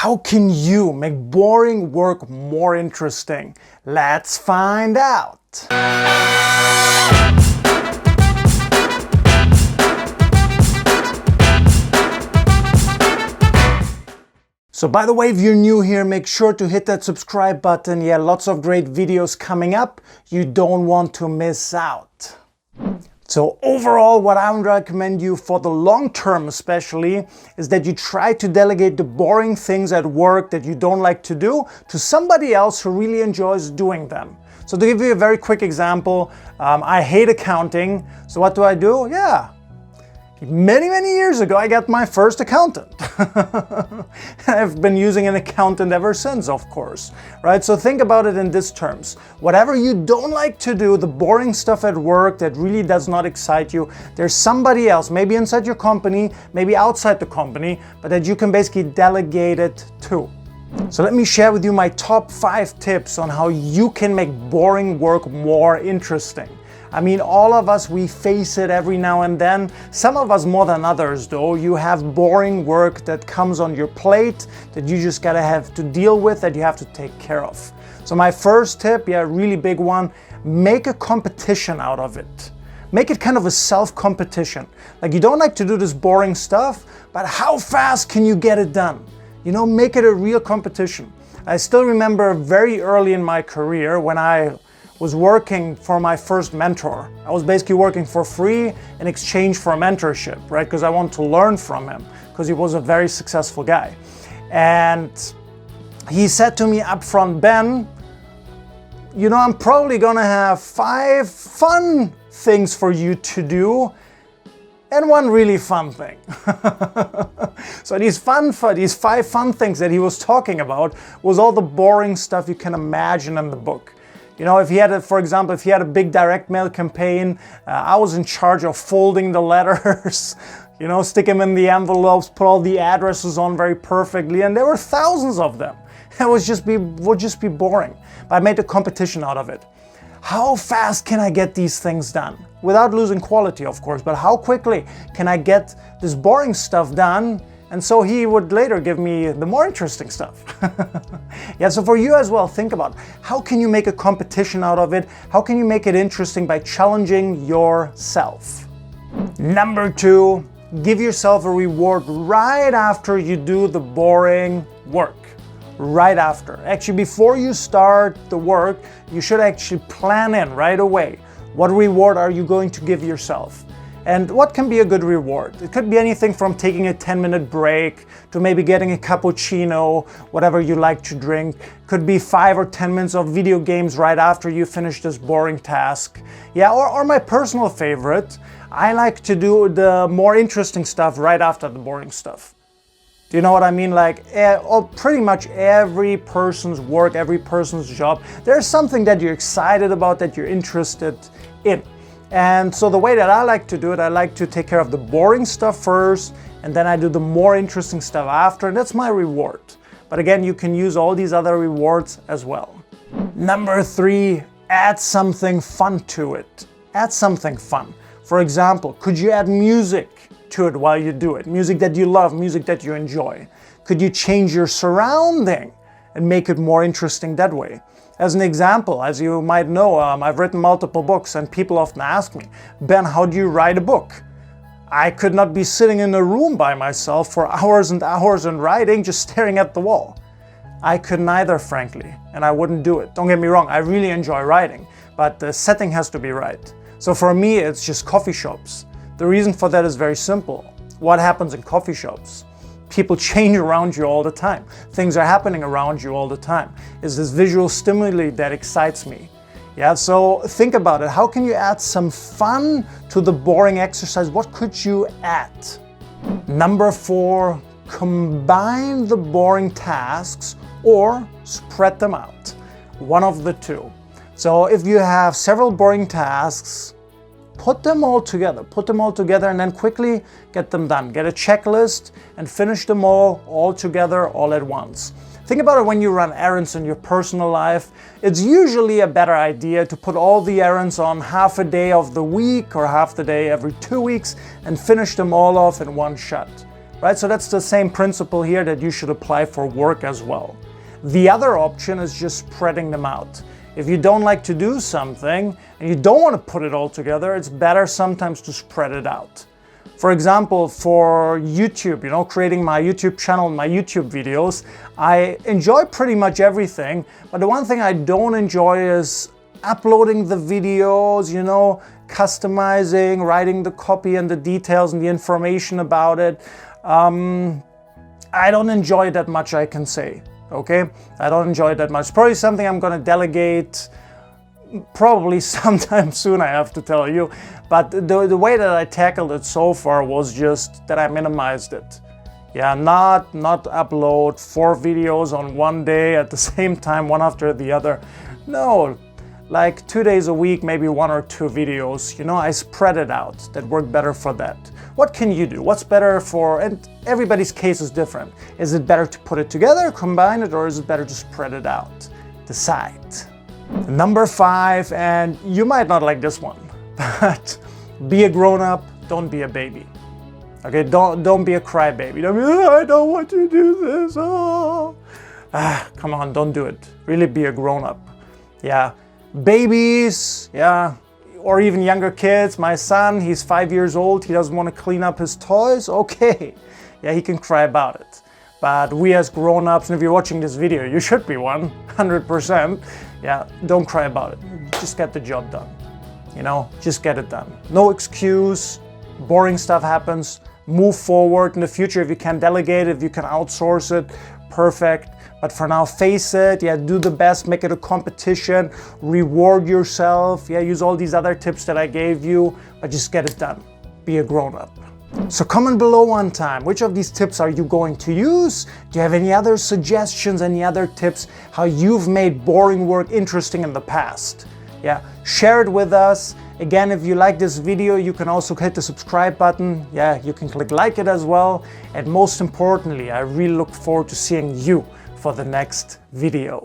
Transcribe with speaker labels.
Speaker 1: How can you make boring work more interesting? Let's find out. So by the way, if you're new here, make sure to hit that subscribe button. Yeah, lots of great videos coming up. You don't want to miss out. So overall, what I would recommend you for the long term especially is that you try to delegate the boring things at work that you don't like to do to somebody else who really enjoys doing them. So to give you a very quick example, I hate accounting. So what do? Yeah, many years ago, I got my first accountant. I've been using an accountant ever since, of course, right? So think about it in these terms. Whatever you don't like to do, the boring stuff at work that really does not excite you, there's somebody else, maybe inside your company, maybe outside the company, but that you can basically delegate it to. So let me share with you my top 5 tips on how you can make boring work more interesting. I mean, all of us, we face it every now and then. Some of us more than others, though. You have boring work that comes on your plate that you just gotta have to deal with, that you have to take care of. So my first tip, really big one, make a competition out of it. Make it kind of a self-competition. Like, you don't like to do this boring stuff, but how fast can you get it done? You know, make it a real competition. I still remember very early in my career when I was working for my first mentor. I was basically working for free in exchange for a mentorship, right? Because I wanted to learn from him, because he was a very successful guy. And he said to me up front, Ben, you know, I'm probably gonna have 5 fun things for you to do and 1 really fun thing. So these 5 fun things that he was talking about was all the boring stuff you can imagine in the book. You know, if he had, for example, if he had a big direct mail campaign, I was in charge of folding the letters, you know, stick them in the envelopes, put all the addresses on very perfectly, and there were thousands of them. It would just be boring. But I made a competition out of it. How fast can I get these things done? Without losing quality, of course, but how quickly can I get this boring stuff done? And so he would later give me the more interesting stuff. Yeah, so for you as well, think about how can you make a competition out of it? How can you make it interesting by challenging yourself? Number 2, give yourself a reward right after you do the boring work. Right after. Actually, before you start the work, you should actually plan in right away. What reward are you going to give yourself? And what can be a good reward? It could be anything from taking a 10-minute break to maybe getting a cappuccino, whatever you like to drink. Could be 5 or 10 minutes of video games right after you finish this boring task. Yeah, or my personal favorite, I like to do the more interesting stuff right after the boring stuff. Do you know what I mean? Like, pretty much every person's work, every person's job, there's something that you're excited about, that you're interested in. And so the way that I like to do it, I like to take care of the boring stuff first, and then I do the more interesting stuff after, and that's my reward. But again, you can use all these other rewards as well. Number 3, add something fun to it. Add something fun. For example, could you add music to it while you do it? Music that you love, music that you enjoy. Could you change your surrounding and make it more interesting that way? As an example, as you might know, I've written multiple books, and people often ask me, Ben, how do you write a book? I could not be sitting in a room by myself for hours and hours and writing, just staring at the wall. I could neither, frankly, and I wouldn't do it. Don't get me wrong, I really enjoy writing, but the setting has to be right. So for me, it's just coffee shops. The reason for that is very simple. What happens in coffee shops? People change around you all the time. Things are happening around you all the time. It's this visual stimuli that excites me. Yeah, so think about it. How can you add some fun to the boring exercise? What could you add? Number 4, combine the boring tasks or spread them out. One of the two. So if you have several boring tasks, put them all together and then quickly get them done. Get a checklist and finish them all together, all at once. Think about it when you run errands in your personal life. It's usually a better idea to put all the errands on half a day of the week or half the day every 2 weeks and finish them all off in one shot. right? So that's the same principle here that you should apply for work as well. The other option is just spreading them out. If you don't like to do something and you don't want to put it all together, it's better sometimes to spread it out. For example, for YouTube, creating my YouTube channel, my YouTube videos, I enjoy pretty much everything, but the one thing I don't enjoy is uploading the videos, customizing, writing the copy and the details and the information about it. I don't enjoy it that much, I can say. Okay, I don't enjoy it that much. It's probably something I'm going to delegate probably sometime soon, I have to tell you. But the way that I tackled it so far was just that I minimized it. Yeah, not upload 4 videos on one day at the same time, one after the other. No, like 2 days a week, maybe 1 or 2 videos. I spread it out. That worked better for that. What can you do? What's better for, and everybody's case is different. Is it better to put it together, combine it, or is it better to spread it out? Decide. Number 5, and you might not like this one, but be a grown-up, don't be a baby. Okay, don't be a crybaby. Don't be, I don't want to do this. Oh. Come on, don't do it. Really be a grown-up. Yeah, babies, yeah, or even younger kids. My son, he's 5 years old. He doesn't want to clean up his toys. Okay, yeah, he can cry about it. But we as grown-ups, and if you're watching this video, you should be 100%. Yeah, don't cry about it. Just get the job done. Just get it done. No excuse. Boring stuff happens. Move forward in the future. If you can delegate it, if you can outsource it, perfect. But for now, face it. Yeah, do the best. Make it a competition. Reward yourself. Yeah, use all these other tips that I gave you, but just get it done. Be a grown-up. So comment below one time, which of these tips are you going to use? Do you have any other suggestions, any other tips, how you've made boring work interesting in the past? Yeah, share it with us. Again, if you like this video, you can also hit the subscribe button. Yeah, you can click like it as well. And most importantly, I really look forward to seeing you for the next video.